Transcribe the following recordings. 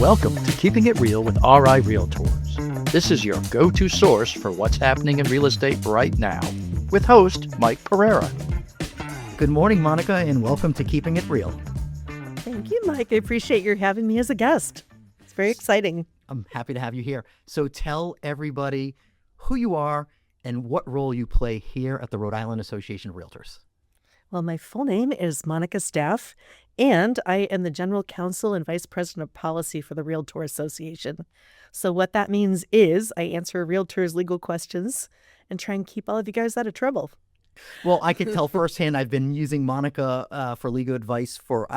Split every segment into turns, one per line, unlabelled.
Welcome to Keeping It Real with RI Realtors. This is your go-to source for what's happening in real estate right now, with host Mike Pereira.
Good morning, Monica, and welcome to Keeping It Real.
Thank you, Mike. I appreciate your having me as a guest. It's very exciting.
I'm happy to have you here. So tell everybody who you are and what role you play here at the Rhode Island Association of Realtors.
Well, my full name is Monica Staaf, and I am the General Counsel and Vice President of Policy for the Realtor Association. So what that means is I answer realtors' legal questions and try and keep all of you guys out of trouble.
Well, I can tell firsthand I've been using Monica for legal advice for,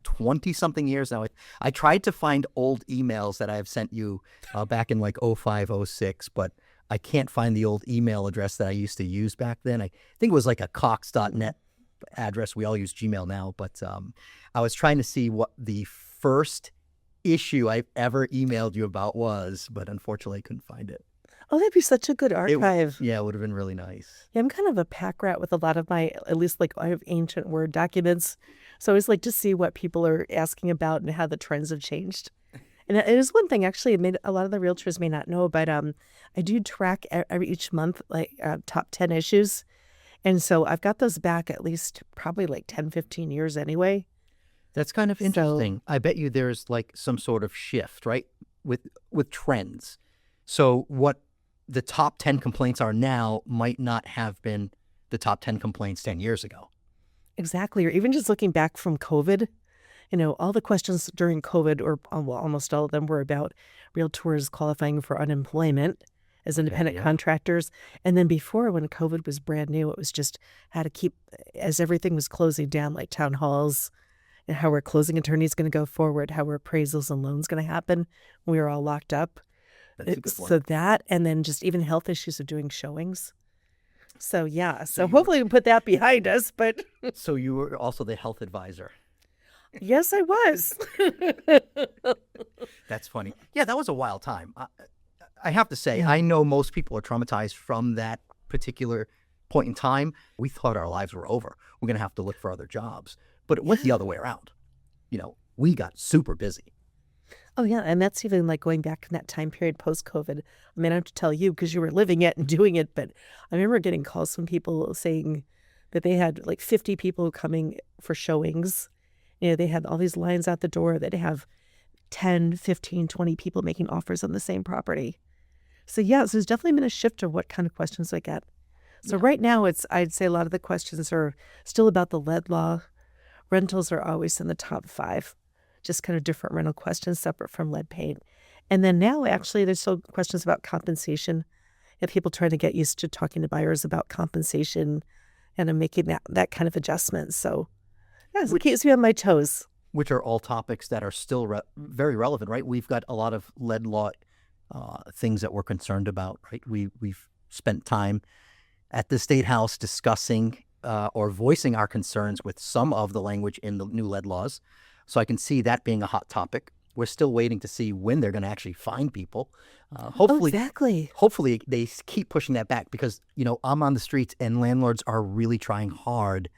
20-something years now. I tried to find old emails that I have sent you back in like 05, 06, but I can't find the old email address that I used to use back then. I think it was like a cox.net address. We all use Gmail now, but I was trying to see what the first issue I've ever emailed you about was, but unfortunately I couldn't find it.
Oh, that'd be such a good archive.
It would have been really nice.
Yeah, I'm kind of a pack rat with a lot of my, at least like I have ancient Word documents. So I always like to see what people are asking about and how the trends have changed. And it is one thing, actually, a lot of the realtors may not know, but I do track each month, like top 10 issues. And so I've got those back at least probably like 10, 15 years anyway.
That's kind of interesting. I bet you there's like some sort of shift, right, with trends. So what the top 10 complaints are now might not have been the top 10 complaints 10 years ago.
Exactly. Or even just looking back from COVID. All the questions during COVID, or almost all of them, were about realtors qualifying for unemployment as independent contractors. And then before, when COVID was brand new, it was just how to keep, as everything was closing down, like town halls, and how were closing attorneys going to go forward, how were appraisals and loans going to happen when we were all locked up.
That's a good one.
So that, and then just even health issues of doing showings. So yeah, so hopefully we can put that behind us. But
So you were also the health advisor.
Yes, I was.
That's funny. Yeah, that was a wild time. I have to say, I know most people are traumatized from that particular point in time. We thought our lives were over. We're going to have to look for other jobs. But it went the other way around. We got super busy.
Oh, yeah. And that's even like going back in that time period post-COVID. I mean, I have to tell you because you were living it and doing it. But I remember getting calls from people saying that they had like 50 people coming for showings. They had all these lines out the door. They'd have 10, 15, 20 people making offers on the same property. So, yeah, so there's definitely been a shift to what kind of questions I get. So right now, I'd say a lot of the questions are still about the lead law. Rentals are always in the top 5, just kind of different rental questions separate from lead paint. And then now, actually, there's still questions about compensation. And people trying to get used to talking to buyers about compensation and making that kind of adjustment. So, yeah, it keeps me on my toes.
Which are all topics that are still very relevant, right? We've got a lot of lead law things that we're concerned about, right? We've spent time at the State House discussing or voicing our concerns with some of the language in the new lead laws. So I can see that being a hot topic. We're still waiting to see when they're going to actually find people.
Exactly.
Hopefully they keep pushing that back because, I'm on the streets and landlords are really trying hard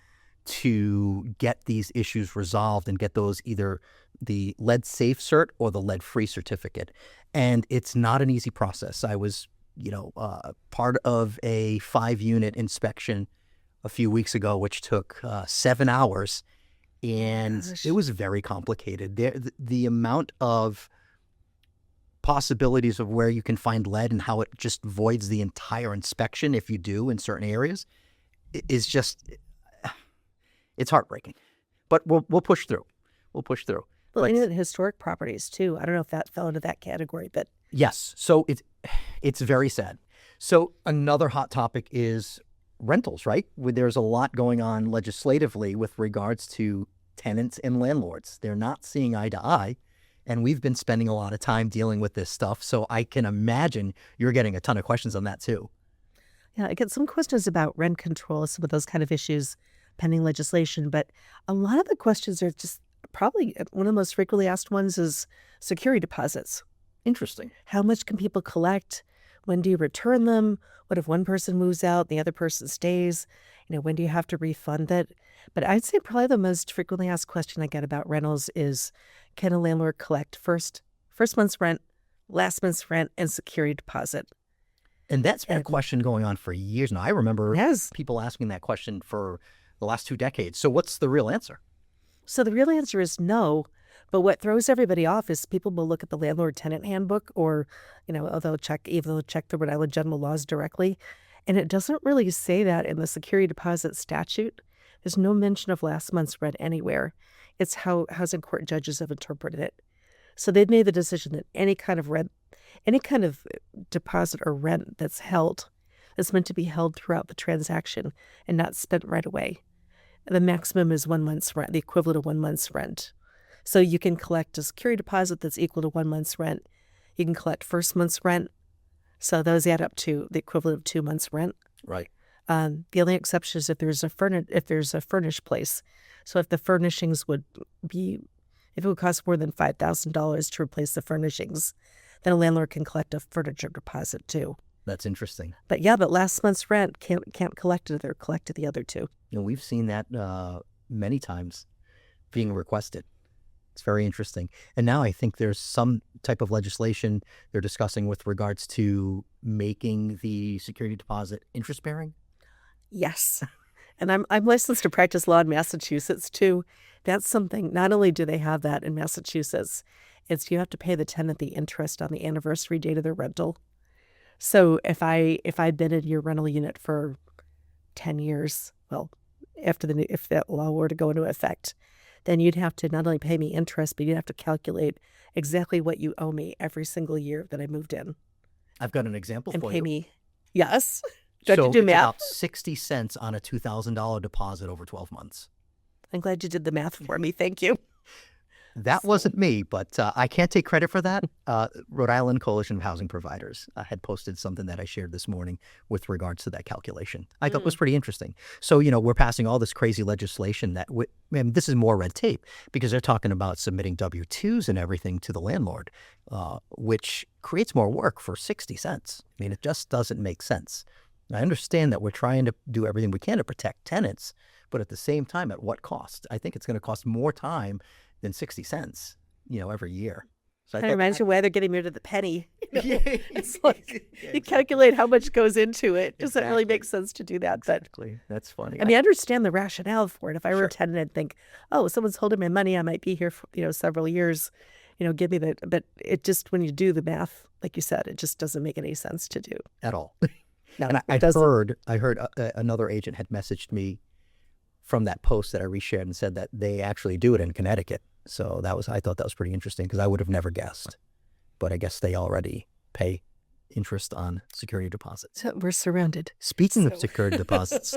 to get these issues resolved and get those either the lead safe cert or the lead free certificate. And it's not an easy process. I was, part of a 5-unit inspection a few weeks ago, which took 7 hours. And It was very complicated. The amount of possibilities of where you can find lead and how it just voids the entire inspection if you do in certain areas is just... It's heartbreaking, but we'll push through. We'll push through.
Well, and historic properties too. I don't know if that fell into that category, but
yes. So it's very sad. So another hot topic is rentals, right? There's a lot going on legislatively with regards to tenants and landlords. They're not seeing eye to eye, and we've been spending a lot of time dealing with this stuff. So I can imagine you're getting a ton of questions on that too.
Yeah, I get some questions about rent control, some of those kind of issues. Pending legislation, but a lot of the questions are just probably one of the most frequently asked ones is security deposits.
Interesting.
How much can people collect? When do you return them? What if one person moves out, the other person stays? When do you have to refund it? But I'd say probably the most frequently asked question I get about rentals is, can a landlord collect first month's rent, last month's rent, and security deposit?
And that's been a question going on for years now. I remember
Yes.
people asking that question for the last 2 decades. So what's the real answer?
So the real answer is no. But what throws everybody off is people will look at the landlord tenant handbook, or, they'll check the Rhode Island general laws directly. And it doesn't really say that in the security deposit statute. There's no mention of last month's rent anywhere. It's how housing court judges have interpreted it. So they've made the decision that any kind of deposit or rent that's held is meant to be held throughout the transaction and not spent right away. The maximum is 1 month's rent, the equivalent of 1 month's rent. So you can collect a security deposit that's equal to 1 month's rent. You can collect first month's rent. So those add up to the equivalent of 2 months' rent.
Right.
The only exception is if there's a furnished place. So if the furnishings if it would cost more than $5,000 to replace the furnishings, then a landlord can collect a furniture deposit too.
That's interesting.
But last month's rent can't collect it. They're collected the other two.
We've seen that many times being requested. It's very interesting. And now I think there's some type of legislation they're discussing with regards to making the security deposit interest bearing.
Yes. And I'm licensed to practice law in Massachusetts too. That's something, not only do they have that in Massachusetts, it's you have to pay the tenant the interest on the anniversary date of their rental. So if I'd been in your rental unit for 10 years, well, if that law were to go into effect, then you'd have to not only pay me interest, but you'd have to calculate exactly what you owe me every single year that I moved in.
I've got an example
and
for
pay
you.
Me. Yes. Do
So
you do
it's
math?
about 60 cents on a $2,000 deposit over 12 months.
I'm glad you did the math for me. Thank you.
That wasn't me, but I can't take credit for that. Rhode Island Coalition of Housing Providers had posted something that I shared this morning with regards to that calculation. I thought was pretty interesting. So, we're passing all this crazy legislation that, this is more red tape because they're talking about submitting W-2s and everything to the landlord, which creates more work for 60 cents. It just doesn't make sense. And I understand that we're trying to do everything we can to protect tenants, but at the same time, at what cost? I think it's going to cost more time than 60 cents, every year. So
Kind of reminds you why they're getting rid of the penny. It's like
Yeah,
you calculate how much goes into it. Doesn't really make sense to do that. But
exactly. That's funny.
I understand the rationale for it. If I were a tenant, I'd think, oh, someone's holding my money. I might be here for several years. Give me that. But it just, when you do the math, like you said, it just doesn't make any sense to do
at all.
No,
and I heard another agent had messaged me from that post that I reshared and said that they actually do it in Connecticut. So I thought that was pretty interesting because I would have never guessed. But I guess they already pay interest on security deposits.
So we're surrounded.
Speaking of security deposits,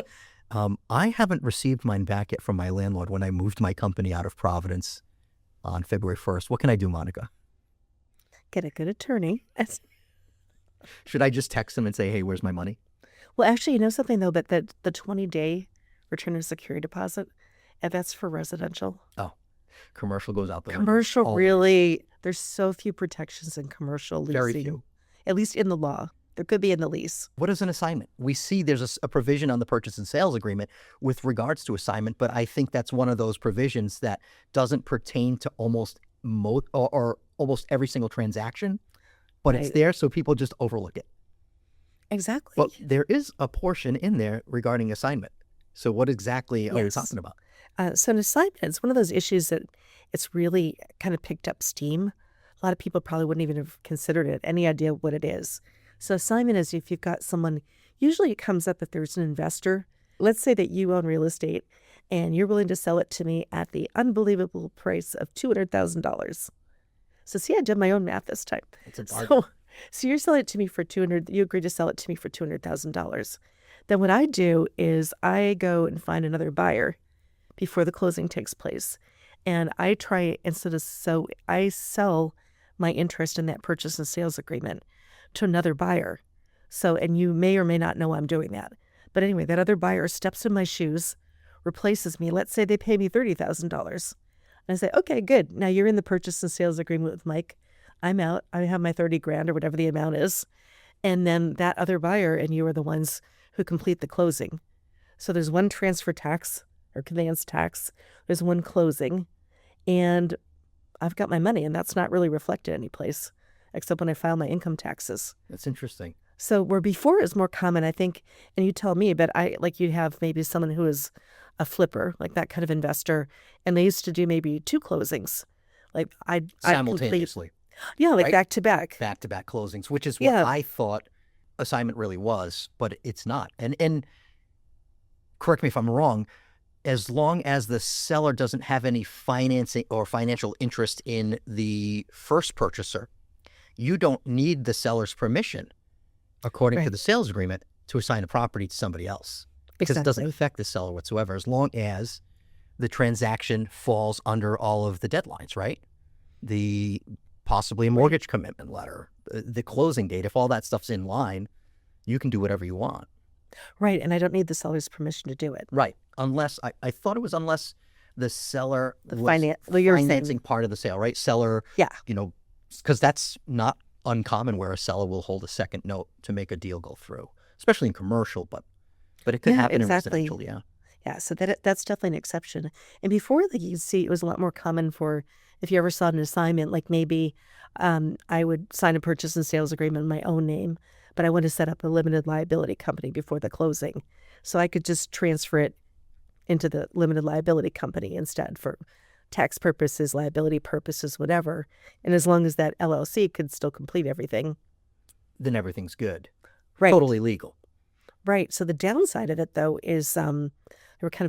I haven't received mine back yet from my landlord when I moved my company out of Providence on February 1st. What can I do, Monica?
Get a good attorney.
Should I just text them and say, hey, where's my money?
Well, actually, you know something, though, but the 20-day return of security deposit, and that's for residential.
Oh, commercial goes out the window.
Commercial, really, there's so few protections in commercial leasing.
Very few.
At least in the law. There could be in the lease.
What is an assignment? We see there's a provision on the purchase and sales agreement with regards to assignment, but I think that's one of those provisions that doesn't pertain to almost every single transaction, but it's there so people just overlook it.
Exactly.
Well, there is a portion in there regarding assignment. So what exactly are you talking about?
So an assignment is one of those issues that it's really kind of picked up steam. A lot of people probably wouldn't even have considered it, any idea what it is. So assignment is if you've got someone, usually it comes up if there's an investor. Let's say that you own real estate and you're willing to sell it to me at the unbelievable price of $200,000. So see, I did my own math this time.
It's a bargain.
So you're selling it to me for you agree to sell it to me for $200,000. Then what I do is I go and find another buyer before the closing takes place. And I I sell my interest in that purchase and sales agreement to another buyer. And you may or may not know I'm doing that. But anyway, that other buyer steps in my shoes, replaces me. Let's say they pay me $30,000. And I say, okay, good. Now you're in the purchase and sales agreement with Mike. I'm out. I have my 30 grand or whatever the amount is. And then that other buyer and you are the ones who complete the closing. So there's one transfer tax or conveyance tax. There's one closing. And I've got my money, and that's not really reflected anyplace except when I file my income taxes.
That's interesting.
So where before is more common, I think, and you tell me, but you have maybe someone who is a flipper, like that kind of investor, and they used to do maybe 2 closings. Like
Simultaneously.
Like
right?
back to back.
Back-to-back closings, which is what I thought assignment really was, but it's not. And correct me if I'm wrong, as long as the seller doesn't have any financing or financial interest in the first purchaser, you don't need the seller's permission, according to the sales agreement, to assign a property to somebody else. Because it doesn't affect the seller whatsoever, as long as the transaction falls under all of the deadlines, right? Possibly a mortgage commitment letter, the closing date, if all that stuff's in line, you can do whatever you want.
Right, and I don't need the seller's permission to do it.
Right, unless, I thought it was unless the seller was
you're
financing part of the sale, right? Seller, because that's not uncommon where a seller will hold a second note to make a deal go through, especially in commercial, but it could happen in residential,
Yeah, so that's definitely an exception. And before, like you see, it was a lot more common for, if you ever saw an assignment, like maybe I would sign a purchase and sales agreement in my own name, but I want to set up a limited liability company before the closing. So I could just transfer it into the limited liability company instead for tax purposes, liability purposes, whatever. And as long as that LLC could still complete everything,
then everything's good.
Right.
Totally legal.
Right. So the downside of it, though, is I'm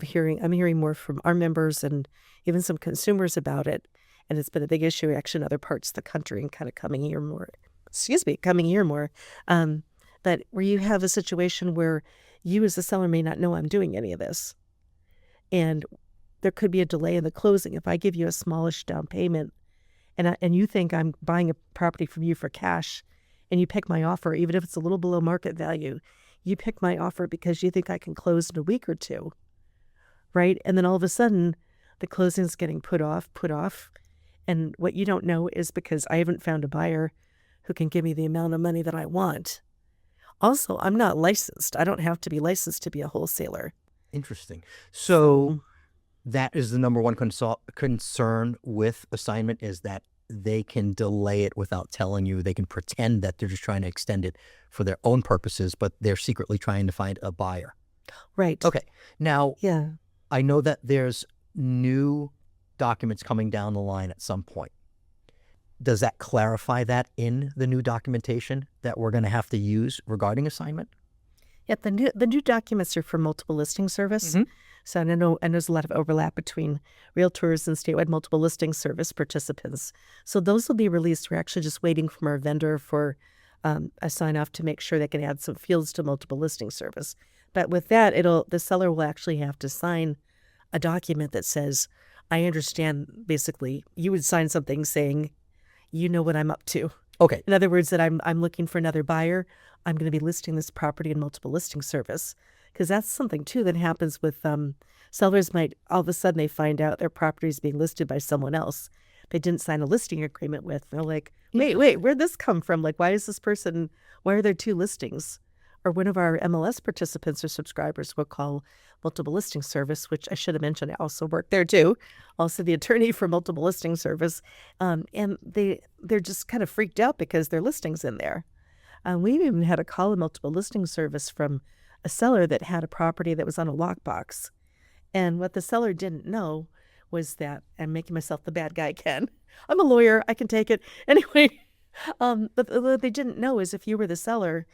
hearing more from our members and even some consumers about it. And it's been a big issue actually in other parts of the country and kind of coming here more. But where you have a situation where you as the seller may not know I'm doing any of this. And there could be a delay in the closing. If I give you a smallish down payment and you think I'm buying a property from you for cash and you pick my offer, even if it's a little below market value, you pick my offer because you think I can close in a week or two, right? And then all of a sudden the closing's getting put off. And what you don't know is because I haven't found a buyer who can give me the amount of money that I want. Also, I'm not licensed. I don't have to be licensed to be a wholesaler.
Interesting. So that is the number one concern with assignment, is that they can delay it without telling you. They can pretend that they're just trying to extend it for their own purposes, but they're secretly trying to find a buyer.
Right.
Okay. Now, I know that there's new documents coming down the line at some point. Does that clarify that in the new documentation that we're going to have to use regarding assignment?
Yeah, the new documents are for multiple listing service. Mm-hmm. So I know there's a lot of overlap between realtors and statewide multiple listing service participants. So those will be released. We're actually just waiting from our vendor for a sign off to make sure they can add some fields to multiple listing service. But with that, the seller will actually have to sign a document that says, I understand, basically, you would sign something saying, you know what I'm up to.
Okay.
In other words, that I'm looking for another buyer. I'm going to be listing this property in multiple listing service. Because that's something, too, that happens with sellers might, all of a sudden, they find out their property is being listed by someone else they didn't sign a listing agreement with. They're like, wait, where'd this come from? Like, why are there 2 listings? Or one of our MLS participants or subscribers will call multiple listing service, which I should have mentioned. I also work there too. Also the attorney for multiple listing service. And they're just kind of freaked out because their listing's in there. We even had a call in multiple listing service from a seller that had a property that was on a lockbox. And what the seller didn't know was that, I'm making myself the bad guy again. I'm a lawyer. I can take it. Anyway, but what they didn't know is if you were the seller,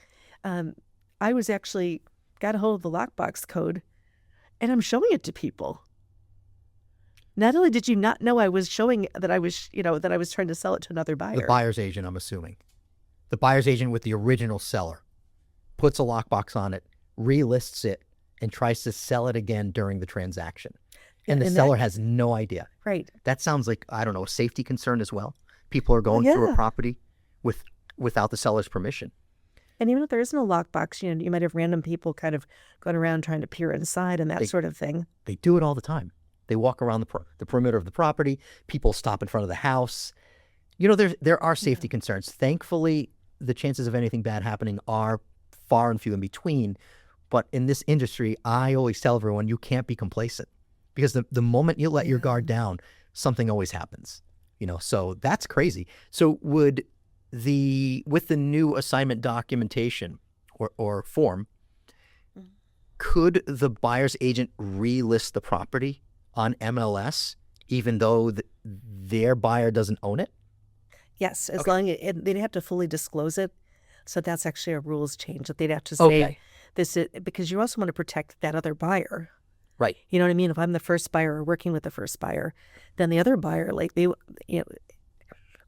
I was actually got a hold of the lockbox code and I'm showing it to people. Not only did you not know I was showing that I was trying to sell it to another buyer.
The buyer's agent, I'm assuming. The buyer's agent with the original seller puts a lockbox on it, relists it, and tries to sell it again during the transaction. And the seller has no idea.
Right.
That sounds like, I don't know, a safety concern as well. People are going through a property without the seller's permission.
And even if there isn't a lockbox, you might have random people kind of going around trying to peer inside and that sort of thing.
They do it all the time. They walk around the perimeter of the property. People stop in front of the house. There are safety concerns. Thankfully, the chances of anything bad happening are far and few in between. But in this industry, I always tell everyone, you can't be complacent. Because the moment you let your guard down, something always happens. So that's crazy. So with the new assignment documentation or form, could the buyer's agent relist the property on MLS even though their buyer doesn't own it?
Yes, as long as they'd have to fully disclose it. So that's actually a rules change that they'd have to say this is, because you also want to protect that other buyer.
Right.
You know what I mean? If I'm the first buyer or working with the first buyer, then the other buyer,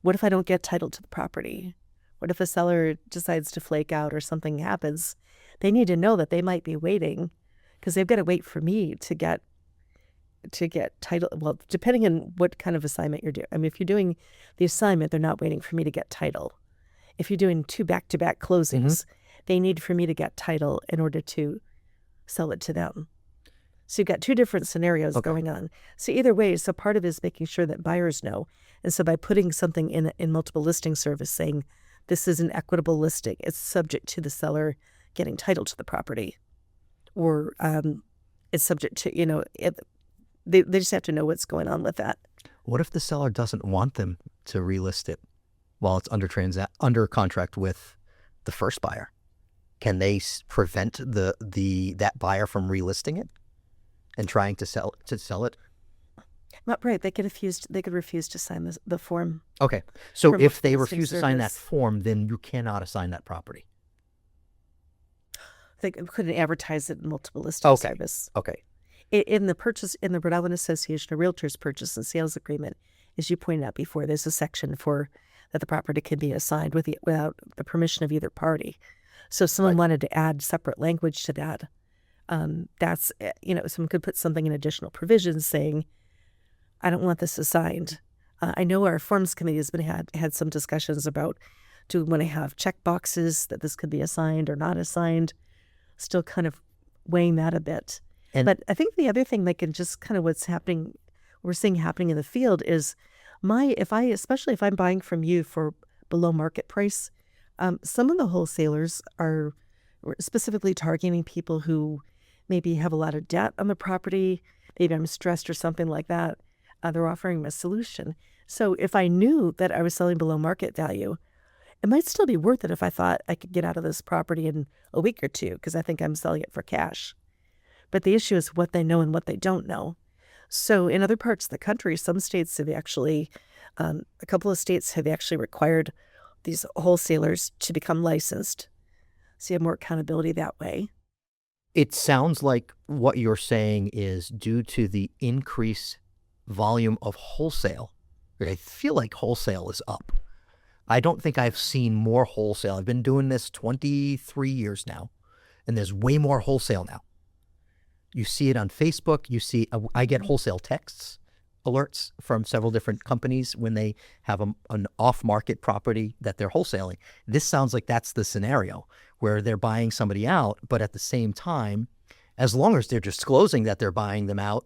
what if I don't get title to the property? What if a seller decides to flake out or something happens? They need to know that they might be waiting because they've got to wait for me to get title. Well, depending on what kind of assignment you're doing. I mean, if you're doing the assignment, they're not waiting for me to get title. If you're doing 2 back-to-back closings, they need for me to get title in order to sell it to them. So you've got 2 different scenarios going on. So either way, so part of it is making sure that buyers know. And so by putting something in multiple listing service saying this is an equitable listing, it's subject to the seller getting title to the property, or it's subject to, they just have to know what's going on with that.
What if the seller doesn't want them to relist it while it's under contract with the first buyer? Can they prevent that buyer from relisting it and trying to sell it?
Not right. They could refuse to sign the form.
Okay. So if they
listing
refuse to sign that
service.
form, then you cannot assign that property.
They couldn't advertise it in multiple listing service.
Okay.
In the Rhode Island Association of Realtors Purchase and Sales Agreement, as you pointed out before, there's a section for that the property can be assigned without the permission of either party. So if someone wanted to add separate language to that, that's, someone could put something in additional provisions saying, I don't want this assigned. I know our forms committee has had some discussions about, do we want to have check boxes that this could be assigned or not assigned? Still kind of weighing that a bit. But I think the other thing, and just kind of what's happening, we're seeing happening in the field is especially if I'm buying from you for below market price, some of the wholesalers are specifically targeting people who maybe have a lot of debt on the property. Maybe I'm stressed or something like that. They're offering a solution. So if I knew that I was selling below market value, it might still be worth it if I thought I could get out of this property in a week or 2 because I think I'm selling it for cash. But the issue is what they know and what they don't know. So in other parts of the country, some states have actually, a couple of states have actually required these wholesalers to become licensed. So you have more accountability that way.
It sounds like what you're saying is due to the increased volume of wholesale. I feel like wholesale is up. I don't think I've seen more wholesale. I've been doing this 23 years now, and there's way more wholesale now. You see it on Facebook. I get wholesale texts alerts from several different companies when they have an off-market property that they're wholesaling. This sounds like that's the scenario where they're buying somebody out, but at the same time, as long as they're disclosing that they're buying them out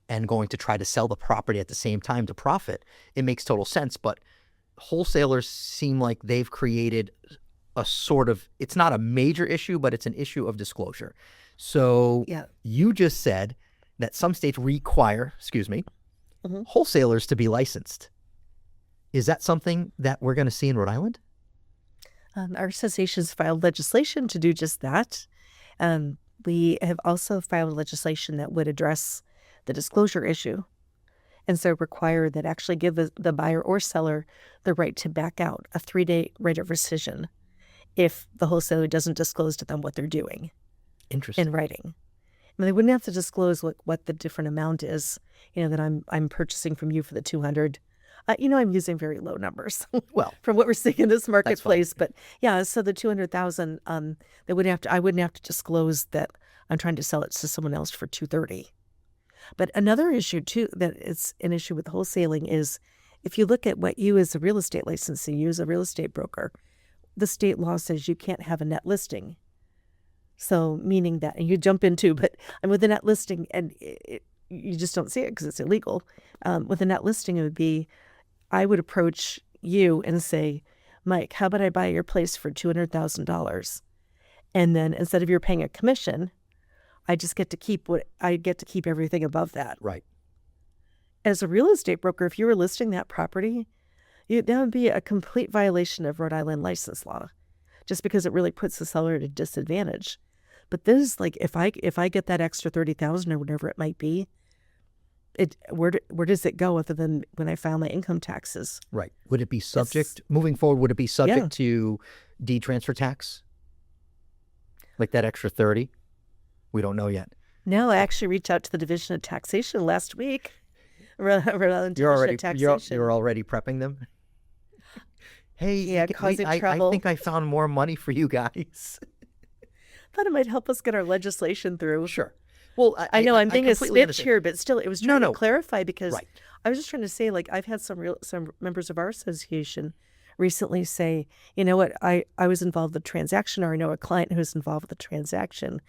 and going to try to sell the property at the same time to profit, it makes total sense. But wholesalers seem like they've created a sort of, it's not a major issue, but it's an issue of disclosure. So you just said that some states require, wholesalers to be licensed. Is that something that we're going to see in Rhode Island?
Our association's filed legislation to do just that. We have also filed legislation that would address the disclosure issue, and so require that actually give the buyer or seller the right to back out, a 3-day right of rescission, if the wholesaler doesn't disclose to them what they're doing.
Interesting.
In writing. I mean, they wouldn't have to disclose what the different amount is, that I'm purchasing from you for the 200. I'm using very low numbers.
Well,
from what we're seeing in this marketplace, but so the 200,000, I wouldn't have to disclose that I'm trying to sell it to someone else for 230. But another issue too, that it's an issue with wholesaling, is if you look at what you as a real estate licensee, you as a real estate broker, the state law says you can't have a net listing. So meaning that, and you jump into, but I'm with a net listing and you just don't see it because it's illegal. With a net listing, it would be, I would approach you and say, Mike, how about I buy your place for $200,000? And then instead of you're paying a commission, I just get to keep everything above that.
Right.
As a real estate broker, if you were listing that property That would be a complete violation of Rhode Island license law, just because it really puts the seller at a disadvantage. But this is like, if I get that extra $30,000 or whatever it might be, where does it go other than when I file my income taxes?
Right. Would it be subject, moving forward, would it be subject to deed transfer tax? Like that extra 30? We don't know yet.
No, I actually reached out to the Division of Taxation last week. Rhode Island Division of Taxation.
You're already prepping them? Hey,
yeah, causing trouble.
I think I found more money for you guys.
Thought it might help us get our legislation through.
Snitch Well,
I know I'm being a snitch here, but still, it was trying to clarify because
Right.
I was just trying to say, like, I've had some members of our association recently say, you know what, I was involved with the transaction, or I know a client who was involved with the transaction,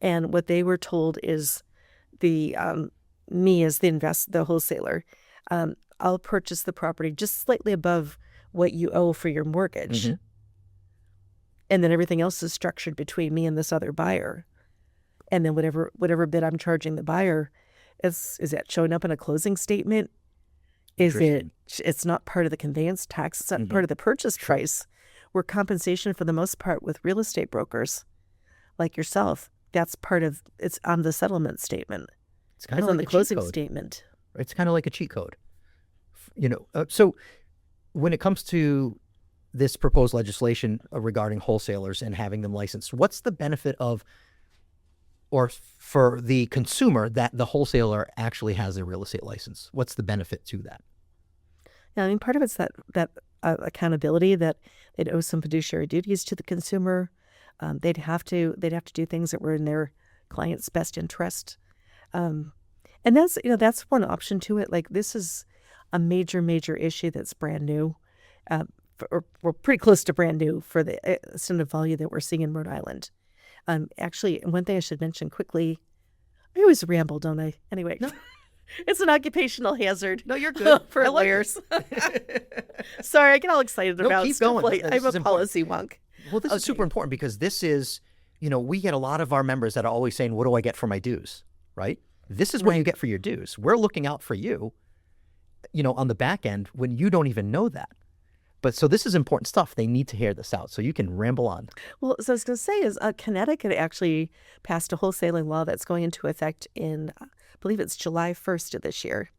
and what they were told is the me as the wholesaler, I'll purchase the property just slightly above what you owe for your mortgage, and then everything else is structured between me and this other buyer. And then whatever bid I'm charging the buyer, is that showing up in a closing statement? It's not part of the conveyance tax. It's not part of the purchase price. Where compensation for the most part with real estate brokers like yourself, that's part of, it's on the settlement statement.
It's kind of
on
like
the
a
closing
cheat code.
statement.
It's kind of like a cheat code. So when it comes to this proposed legislation regarding wholesalers and having them licensed, what's the benefit of, or for the consumer, that the wholesaler actually has a real estate license? What's the benefit to that?
Yeah, I mean, part of it's that accountability, that they'd owe some fiduciary duties to the consumer. They'd have to do things that were in their client's best interest. And that's one option to it. Like, this is a major issue that's brand new. Or we're pretty close to brand new for the extent of volume that we're seeing in Rhode Island. Actually, one thing I should mention quickly, I always ramble, don't I? Anyway, no. It's an occupational hazard.
No, you're good.
For lawyers. Sorry, I get all excited about
keep
stuff.
going.
Like, I'm a
important.
policy wonk.
Well, this is super important because this is, we get a lot of our members that are always saying, what do I get for my dues, right? This is what you get for your dues. We're looking out for you, on the back end when you don't even know that. But so this is important stuff. They need to hear this out. So you can ramble on.
Well, so I was going to say is Connecticut actually passed a wholesaling law that's going into effect in, I believe it's July 1st of this year.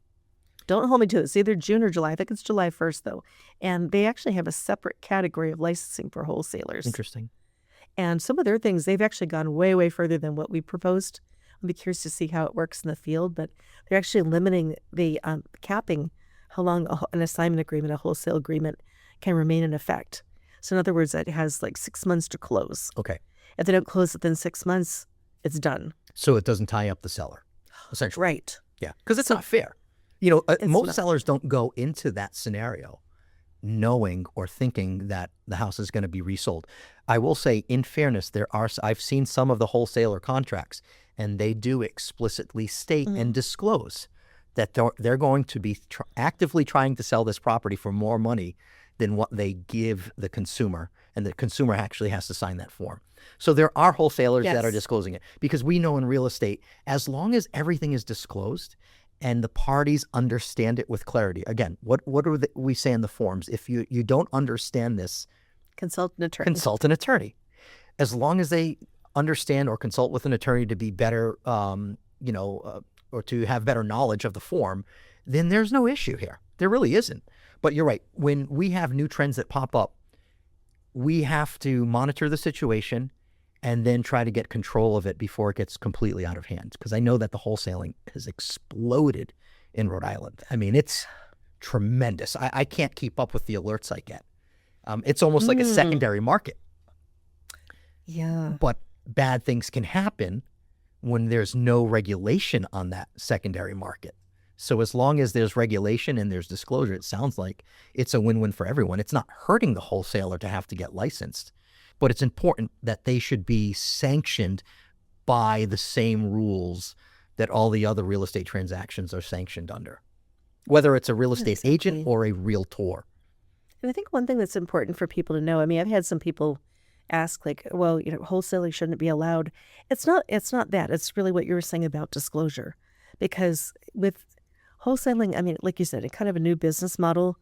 Don't hold me to it. It's either June or July. I think it's July 1st, though. And they actually have a separate category of licensing for wholesalers.
Interesting.
And some of their things, they've actually gone way further than what we proposed. I'll be curious to see how it works in the field, but they're actually limiting the capping how long an assignment agreement, a wholesale agreement, can remain in effect. So in other words, it has like 6 months to close.
Okay.
If they don't close within 6 months, it's done.
So it doesn't tie up the seller, essentially.
Right.
Yeah, because it's not fair. Most sellers don't go into that scenario knowing or thinking that the house is going to be resold. I will say, in fairness, I've seen some of the wholesaler contracts, and they do explicitly state and disclose that they're going to be actively trying to sell this property for more money than what they give the consumer, and the consumer actually has to sign that form. So there are wholesalers that are disclosing it, because we know in real estate, as long as everything is disclosed and the parties understand it with clarity. Again, what do we say in the forms? If you don't understand this,
consult an attorney.
Consult an attorney. As long as they understand or consult with an attorney to be better, or to have better knowledge of the form, then there's no issue here. There really isn't. But you're right. When we have new trends that pop up, we have to monitor the situation and then try to get control of it before it gets completely out of hand. Because I know that the wholesaling has exploded in Rhode Island. I mean, it's tremendous. I can't keep up with the alerts I get. It's almost like a secondary market.
Yeah.
But bad things can happen when there's no regulation on that secondary market. So as long as there's regulation and there's disclosure, it sounds like it's a win-win for everyone. It's not hurting the wholesaler to have to get licensed, but it's important that they should be sanctioned by the same rules that all the other real estate transactions are sanctioned under, whether it's a real estate agent or a realtor.
And I think one thing that's important for people to know, I mean, I've had some people ask, like, well, wholesaling shouldn't be allowed. It's not that. It's really what you were saying about disclosure. Because with wholesaling, I mean, like you said, it's kind of a new business model.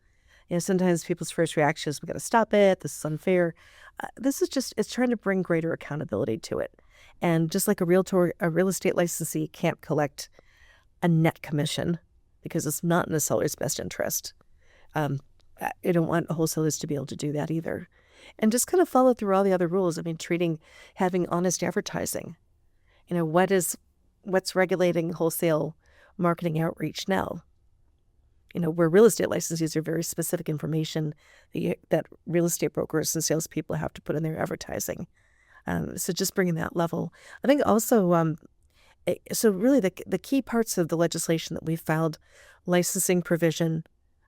Sometimes people's first reaction is, we got to stop it. This is unfair. This is just, it's trying to bring greater accountability to it. And just like a realtor, a real estate licensee can't collect a net commission because it's not in the seller's best interest. I don't want wholesalers to be able to do that either. And just kind of follow through all the other rules. I mean, having honest advertising. What's regulating wholesale marketing outreach now? Where real estate licensees are very specific information that real estate brokers and salespeople have to put in their advertising. So just bringing that level. I think also, so really the key parts of the legislation that we filed, licensing provision,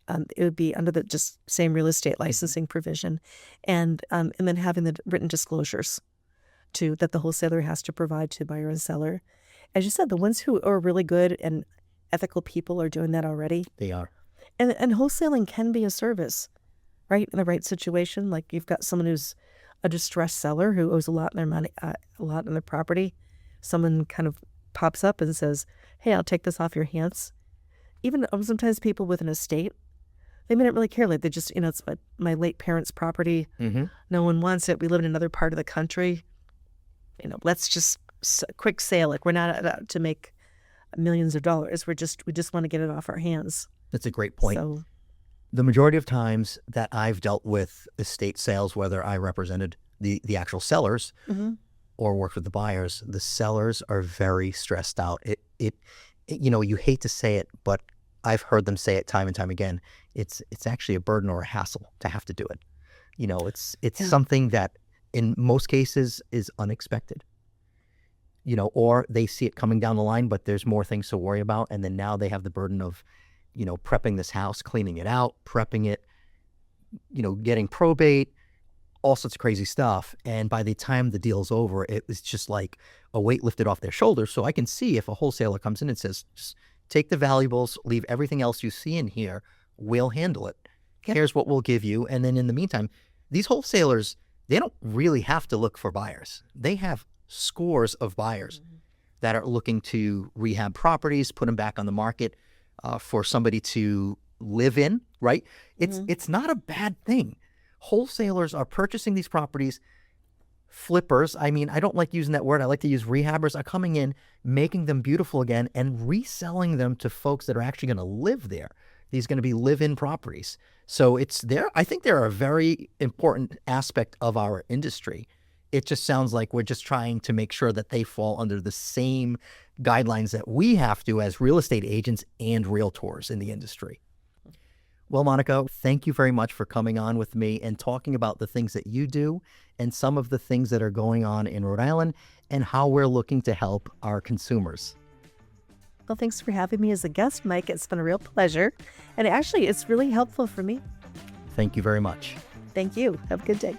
it would be under the just same real estate licensing provision, and then having the written disclosures that the wholesaler has to provide to buyer and seller. As you said, the ones who are really good and ethical people are doing that already.
They are.
And wholesaling can be a service, right? In the right situation, like you've got someone who's a distressed seller who owes a lot in their money, a lot in their property. Someone kind of pops up and says, "Hey, I'll take this off your hands." Even sometimes people with an estate, they may not really care. Like they just, it's my late parents' property.
Mm-hmm.
No one wants it. We live in another part of the country. Let's just quick sale. Like we're not out to make millions of dollars. We just want to get it off our hands.
That's a great point.
So,
the majority of times that I've dealt with estate sales, whether I represented the actual sellers or worked with the buyers, the sellers are very stressed out. You hate to say it, but I've heard them say it time and time again. It's actually a burden or a hassle to have to do it. It's something that in most cases is unexpected. Or they see it coming down the line, but there's more things to worry about. And then now they have the burden of, prepping this house, cleaning it out, prepping it, getting probate, all sorts of crazy stuff. And by the time the deal's over, it was just like a weight lifted off their shoulders. So I can see if a wholesaler comes in and says, just take the valuables, leave everything else you see in here, we'll handle it. Here's what we'll give you. And then in the meantime, these wholesalers, they don't really have to look for buyers. They have scores of buyers that are looking to rehab properties, put them back on the market for somebody to live in, right? It's not a bad thing. Wholesalers are purchasing these properties. Flippers, I don't like using that word. I like to use rehabbers, are coming in, making them beautiful again and reselling them to folks that are actually going to live there. These are going to be live-in properties. So I think they're a very important aspect of our industry. It just sounds like we're just trying to make sure that they fall under the same guidelines that we have to as real estate agents and realtors in the industry. Well, Monica, thank you very much for coming on with me and talking about the things that you do and some of the things that are going on in Rhode Island and how we're looking to help our consumers.
Well, thanks for having me as a guest, Mike. It's been a real pleasure. And actually, it's really helpful for me.
Thank you very much.
Thank you. Have a good day.